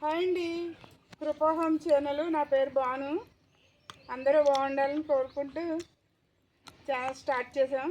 Hi అండి, కృపా home channel. నా పేరు బాను. అందరూ బాగుండాలని కోరుకుంటూ ఛానల్ స్టార్ట్ చేసాం.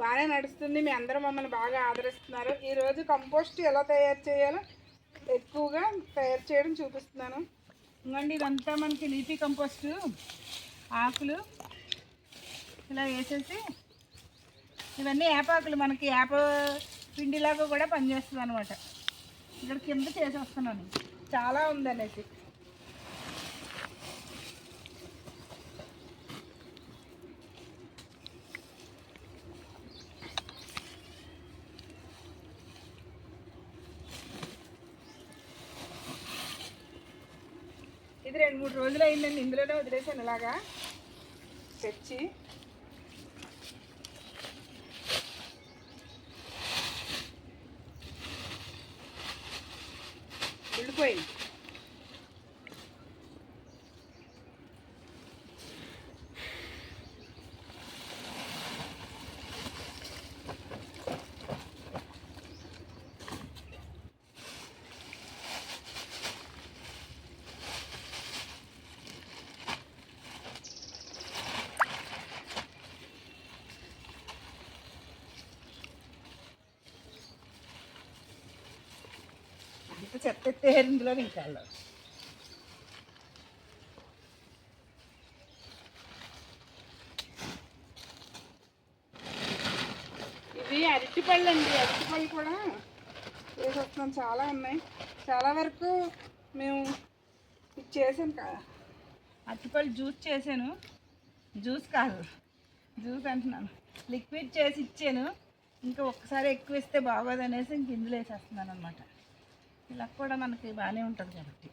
బాగానే నడుస్తుంది. మీ అందరూ మమ్మల్ని బాగా ఆదరిస్తున్నారు. ఈరోజు కంపోస్ట్ ఎలా తయారు చేయాలో ఎక్కువగా తయారు చేయడం చూపిస్తున్నాను. ఇంకండి, ఇదంతా మనకి లీఫీ కంపోస్ట్. ఆకులు ఇలా వేసేసి, ఇవన్నీ వేపాకులు, మనకి వేప పిండిలాగా కూడా పనిచేస్తుంది అనమాట. ఇక్కడ కింద చేసేస్తున్నాను, చాలా ఉందనేసి. ఇది 2-3 రోజులు అయిందండి. ఇందులోనే వదిలేసాను ఇలాగా తెచ్చి. ఉడిపోయింది. చెత్త ఎత్తేరు ఇందులో ఇంకా. ఇవి అరటిపళ్ళు అండి. అరటిపళ్ళు కూడా వేసేస్తున్నాం. చాలా ఉన్నాయి. చాలా వరకు మేము ఇది చేసాను కదా, అరటిపళ్ళు జ్యూస్ చేశాను. జ్యూస్ కాదు, జ్యూస్ అంటున్నాను, లిక్విడ్ చేసి ఇచ్చాను. ఇంకా ఒక్కసారి ఎక్కువ ఇస్తే బాగోదు అనేసి ఇంక ఇందులో వేసేస్తున్నాను అనమాట. ఇలా కూడా మనకి బాగానే ఉంటుంది కాబట్టి.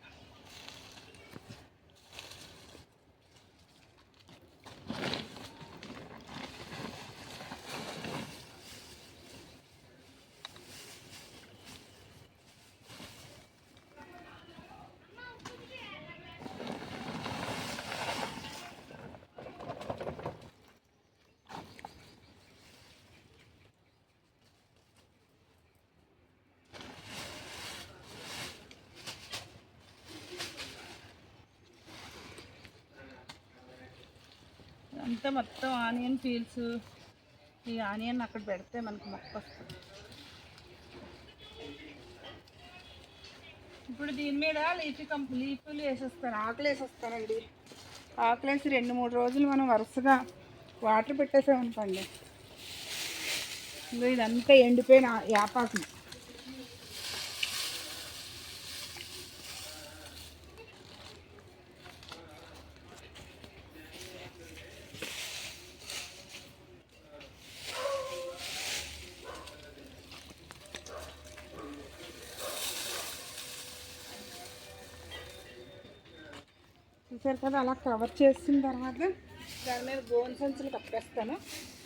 అంతా మొత్తం ఆనియన్ పీల్స్. ఈ ఆనియన్ అక్కడ పెడితే మనకు మొక్క వస్తుంది. ఇప్పుడు దీని మీద లీఫ్లు వేసేస్తాను, ఆకులు వేసేస్తానండి. ఆకులు వేసి 2-3 రోజులు మనం వరుసగా వాటర్ పెట్టేసామనుకోండి, ఇంకా ఇదంతా ఎండిపోయిన యాపాకులు. చూసారు కదా, అలా కవర్ చేసిన తర్వాత దాని మీద గోను సంచులు కప్పేస్తాను.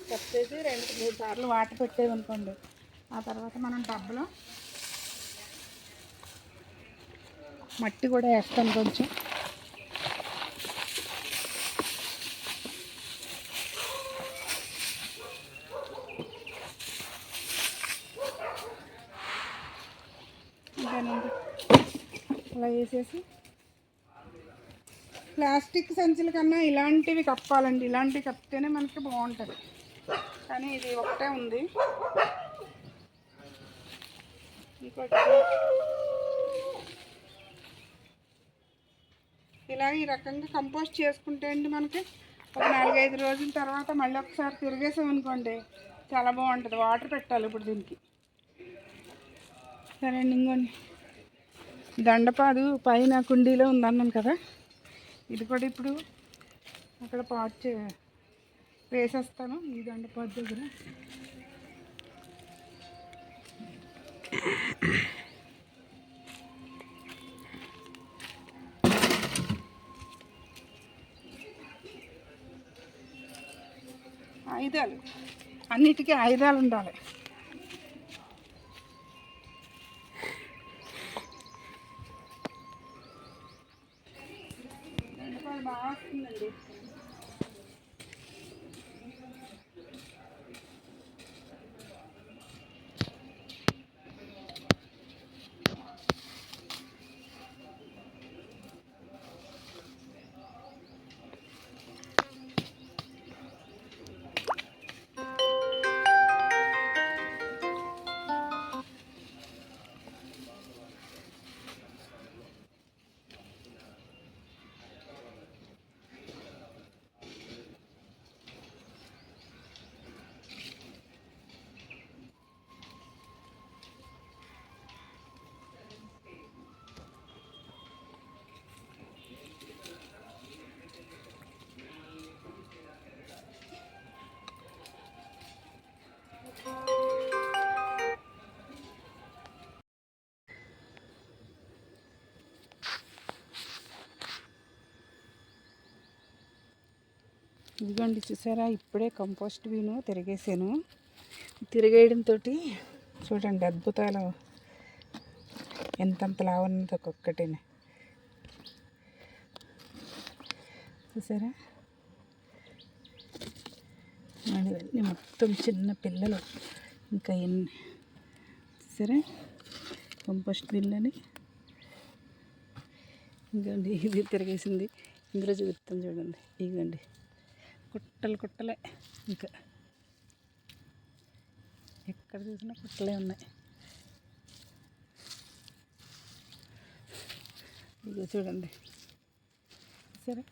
కప్పేసి 2-3 సార్లు వాటర్ పెట్టేదనుకోండి. ఆ తర్వాత మనం డబ్బలో మట్టి కూడా వేస్తాను కొంచెం. అలా వేసేసి, ప్లాస్టిక్ సంచుల కన్నా ఇలాంటివి కప్పాలండి. ఇలాంటివి కప్పితేనే మనకి బాగుంటుంది. కానీ ఇది ఒకటే ఉంది. ఇంకోటి ఇలా ఈ రకంగా కంపోస్ట్ చేసుకుంటే అండి, మనకి ఒక 4-5 రోజుల తర్వాత మళ్ళీ ఒకసారి తిరిగేసామనుకోండి, చాలా బాగుంటుంది. వాటర్ పెట్టాలి ఇప్పుడు దీనికి. సరే అండి, ఇంకోండి దండపాదు పైన కుండీలో ఉందన్నాను కదా, ఇది కూడా ఇప్పుడు అక్కడ పాట్ వేసేస్తాను ఈ దండపాదు దగ్గర. ఆయుధాలు, అన్నిటికీ ఆయుధాలు ఉండాలి. దండపాదు బాగా వస్తుందండి. ఇదిగోండి చూసారా, ఇప్పుడే కంపోస్ట్ బిన్ను తిరిగేసాను. తిరిగేయడంతో చూడండి అద్భుతాలు ఎంతంతలా ఉన్నది ఒక్కొక్కటి. చూసారా, ఇవన్నీ మొత్తం చిన్న పిల్లలు. ఇంకా ఎన్ని చూసారా కంపోస్ట్ బిన్లని. ఇంకండి ఇది తిరిగేసింది. ఇందులో చూపిస్తాను చూడండి. ఇదిగోండి కుట్టలు కుట్టలే, ఇంకా ఎక్కడ చూసినా కుట్టలే ఉన్నాయి. ఇదిగో చూడండి, సరే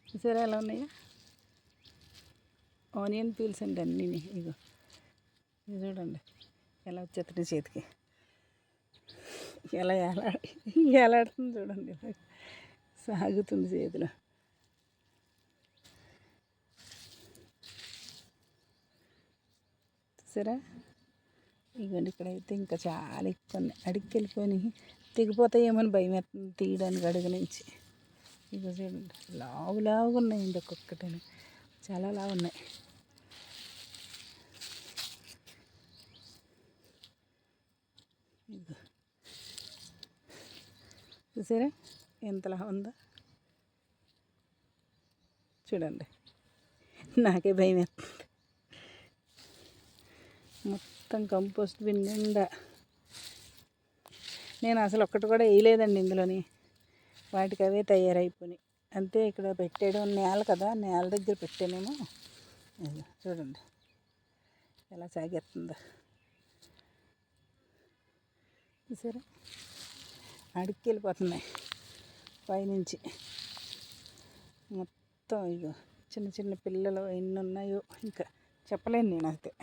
చూసారా ఎలా ఉన్నాయో ఆనియన్ పీల్స్ అండి అన్నీ. ఇగో ఇది చూడండి ఎలా వచ్చేస్తున్నాయి చేతికి, ఎలా ఎలాడుతుంది చూడండి, సాగుతుంది చేతిలో. చూసారా, ఇవ్వండి ఇక్కడైతే ఇంకా చాలా ఎక్కువ ఉన్నాయి. అడిగి వెళ్ళిపోయి తెగిపోతాయేమని భయం వేస్తుంది తీయడానికి అడుగు నుంచి. ఇగో చూడండి లావుగా ఉన్నాయండి ఒక్కొక్కటి, చాలా లావు ఉన్నాయి. ఇగో చూసారా ఎంతలా ఉందో చూడండి, నాకే భయం వేస్తుంది. మొత్తం కంపోస్ట్ బిన్ నిండా. నేను అసలు ఒక్కటి కూడా వేయలేదండి ఇందులోని, వాటికి అవే తయారైపోయినాయి అంతే. ఇక్కడ పెట్టేయడం నేల కదా, నేల దగ్గర పెట్టానేమో. చూడండి ఎలా సాగేస్తుందో చూసారా, అడిక్కి వెళ్ళిపోతున్నాయి పైనుంచి మొత్తం. ఇగో చిన్న చిన్న పిల్లలు ఎన్ని ఉన్నాయో ఇంకా చెప్పలేను నేను అయితే.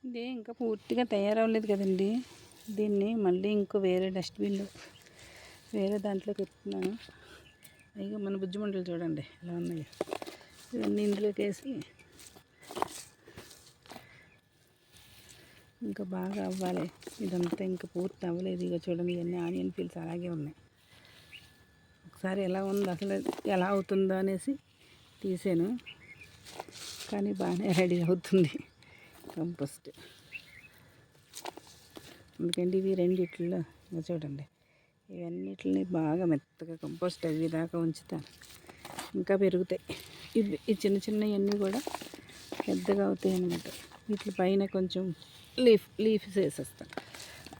ఇది ఇంకా పూర్తిగా తయారవ్వలేదు కదండి, దీన్ని మళ్ళీ ఇంకో వేరే డస్ట్బిన్లో వేరే దాంట్లోకి ఎత్తున్నాను. ఇక మన బుజ్జిమంటలు చూడండి ఎలా ఉన్నాయో, ఇవన్నీ ఇందులోకి వేసి ఇంకా బాగా అవ్వాలి. ఇదంతా ఇంకా పూర్తి అవ్వలేదు. ఇక చూడండి ఇవన్నీ ఆనియన్ పీల్స్ అలాగే ఉన్నాయి. ఒకసారి ఎలా ఉంది అసలు ఎలా అవుతుందో అనేసి తీసాను, కానీ బాగానే రెడీ అవుతుంది కంపోస్ట్. ఎందుకంటే ఇవి రెండిట్లో చూడండి, ఇవన్నిటిని బాగా మెత్తగా కంపోస్ట్ అయ్యేదాకా ఉంచుతాను, ఇంకా పెరుగుతాయి. ఈ చిన్న చిన్నవన్నీ కూడా పెద్దగా అవుతాయి అన్నమాట. వీటి పైన కొంచెం లీఫ్స్ వేసేస్తాను,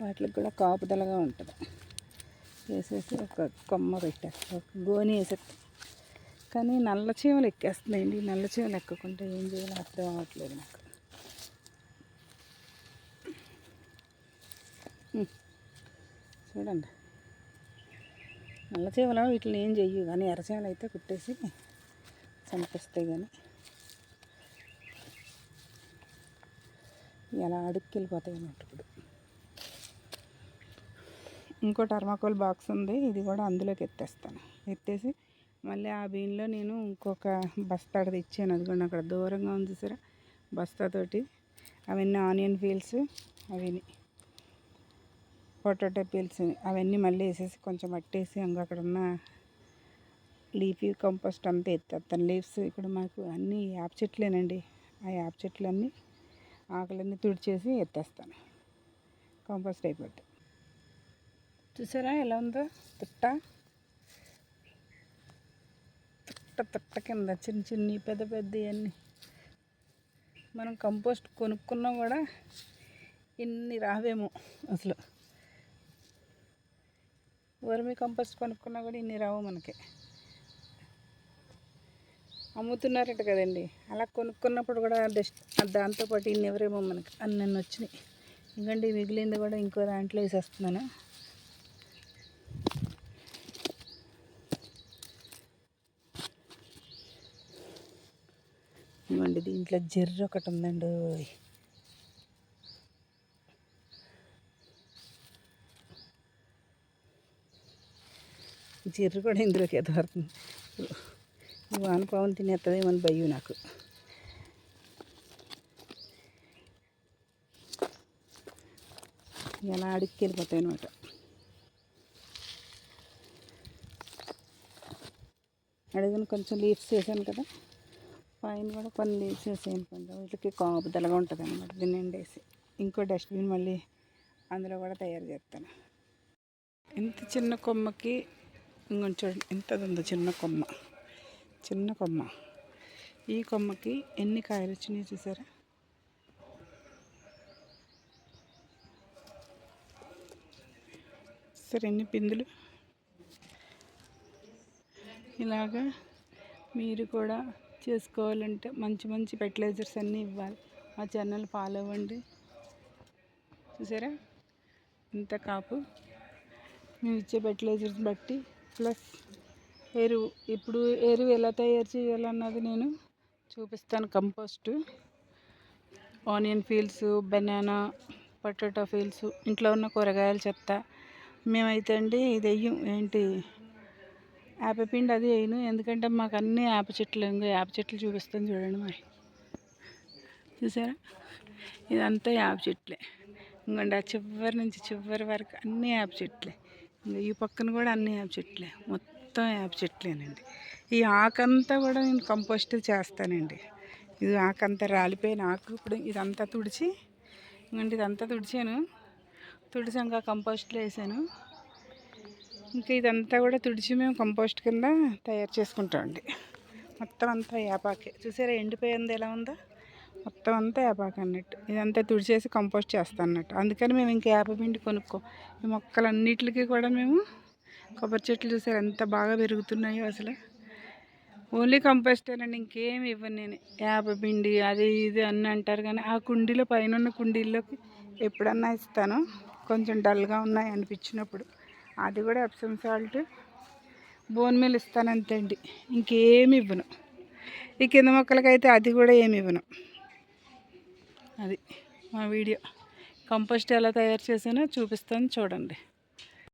వాటికి కూడా కాపుదలగా ఉంటుంది. వేసేసి ఒక కొమ్మ పెట్టేస్తాను, ఒక గోని వేసేస్తాను. కానీ నల్ల చీమలు ఎక్కేస్తున్నాయండి. నల్ల చీమలు ఎక్కకుండా ఏం చేయాలో అర్థం అవ్వట్లేదు నాకు. చూడండి నల్ల చీమలు వీటిని ఏం చెయ్యు, కానీ ఎర్రచీమలు అయితే కుట్టేసి చంపేస్తాయి. కానీ ఎలా అడుక్కి వెళ్ళిపోతాయి అన్నట్టు. ఇప్పుడు ఇంకో టర్మాకోల్ బాక్స్ ఉంది, ఇది కూడా అందులోకి ఎత్తేస్తాను. ఎత్తేసి మళ్ళీ ఆ బీన్లో నేను ఇంకొక బస్తా తెచ్చాను. అది కూడా అక్కడ దూరంగా ఉంది సరే, బస్తాతోటి అవన్నీ ఆనియన్ పీల్స్, అవన్నీ పొటాటో పీల్స్ అవన్నీ మళ్ళీ వేసేసి కొంచెం మట్టేసి అక్కడ ఉన్న లీఫీ కంపోస్ట్ అంతా ఎత్తేస్తాను. లీవ్స్ ఇక్కడ మాకు అన్నీ యాప్ చెట్లేనండి, ఆ యాప్ చెట్లన్నీ ఆకులన్నీ తుడిచేసి ఎత్తేస్తాను, కంపోస్ట్ అయిపోద్ది. చూసారా ఎలా ఉందో తుట్ట కింద చిన్న చిన్ని పెద్ద పెద్ద అన్నీ. మనం కంపోస్ట్ కొనుక్కున్నా కూడా ఇన్ని రావేమో అసలు. వర్మీ కంపోస్ట్ కొనుక్కున్నా కూడా ఇన్ని రావు మనకి. అమ్ముతున్నారట కదండి, అలా కొనుక్కున్నప్పుడు కూడా దాంతోపాటు ఇన్ని ఎవరేమో మనకి అన్నీ వచ్చినాయి. ఎందుకంటే మిగిలింది కూడా ఇంకో దాంట్లో వేసేస్తున్నాను. ఇవ్వండి దీంట్లో జెర్రీ ఒకటి ఉందండి, జెర్రీ కూడా ఇందులోకి ఎదురుతుంది. వానపాములు తినేస్తుందేమని భయం నాకు. ఎలా అడిక్కి వెళ్ళిపోతాయి అనమాట. అడుగున కొంచెం లీవ్స్ వేసాను కదా, పైన కూడా కొన్ని లీవ్స్ వేసాను కొంచెం, వీటికి కాపుదలగా ఉంటుంది అనమాట. దీన్ని ఎండేసి ఇంకో డస్ట్బిన్ మళ్ళీ అందులో కూడా తయారు చేస్తాను. ఇంత చిన్న కొమ్మకి ఇంకొంచెం చూడండి ఎంతది ఉందో చిన్న కొమ్మ. ఈ కొమ్మకి ఎన్ని కాయలు వచ్చినాయి చూసారా? సరే ఎన్ని పిందులు. ఇలాగా మీరు కూడా చేసుకోవాలంటే మంచి మంచి ఫెర్టిలైజర్స్ అన్నీ ఇవ్వాలి. మా ఛానల్ ఫాలో అవ్వండి. చూసారా ఇంత కాపు. మేము ఇచ్చే ఫెర్టిలైజర్స్ బట్టి ప్లస్ ఎరువు. ఇప్పుడు ఎరువు ఎలా తయారు చేయాలన్నది నేను చూపిస్తాను. Compost, onion fields, banana, potato fields, ఇంట్లో ఉన్న కూరగాయల చెత్త. మేమైతే అండి ఇది వెయ్యం, ఏంటి వేపపిండి అది వేయను, ఎందుకంటే మాకు అన్నీ వేప చెట్లు. వేప చెట్లు చూపిస్తాను చూడండి. మరి చూసారా ఇదంతా వేప చెట్లే. ఇంకోండి ఆ చివరి నుంచి చివరి వరకు అన్నీ వేప చెట్లే. ఇంకా ఈ పక్కన కూడా అన్నీ వేప చెట్లే, మొత్తం వేప చెట్లేనండి. ఈ ఆకంతా కూడా నేను కంపోస్ట్ చేస్తానండి. ఇది ఆకంతా రాలిపోయిన ఆకు. ఇప్పుడు ఇదంతా తుడిచి, ఇంకంటే ఇదంతా తుడిచాను. ఇంకా కంపోస్ట్లో వేసాను. ఇంకా ఇదంతా కూడా తుడిచి మేము కంపోస్ట్ కింద తయారు చేసుకుంటామండి. మొత్తం అంతా వేపాకే. చూసారా ఎండిపోయింది ఎలా ఉందో, మొత్తం అంతా వేపాకు అన్నట్టు. ఇదంతా తుడిచేసి కంపోస్ట్ చేస్తాను అన్నట్టు. అందుకని మేము ఇంకా వేపపిండి కొనుక్కో. ఈ మొక్కలన్నిటికీ కూడా మేము కొబ్బరి చెట్లు చూసారు ఎంత బాగా పెరుగుతున్నాయో అసలు. ఓన్లీ కంపోస్టేనండి, ఇంకేమి ఇవ్వను నేను. వేపపిండి అది ఇది అన్నీ అంటారు కానీ ఆ కుండీలో, పైన ఉన్న కుండీల్లోకి ఎప్పుడన్నా ఇస్తాను కొంచెం డల్గా ఉన్నాయి అనిపించినప్పుడు. అది కూడా ఎప్సమ్ సాల్ట్, బోన్ మీల్ ఇస్తాను అంతే అండి, ఇంకేమి ఇవ్వను. ఈ కింద మొక్కలకైతే అది కూడా ఏమి ఇవ్వను. అది మా వీడియో. కంపోస్ట్ ఎలా తయారు చేసానో చూపిస్తాను చూడండి.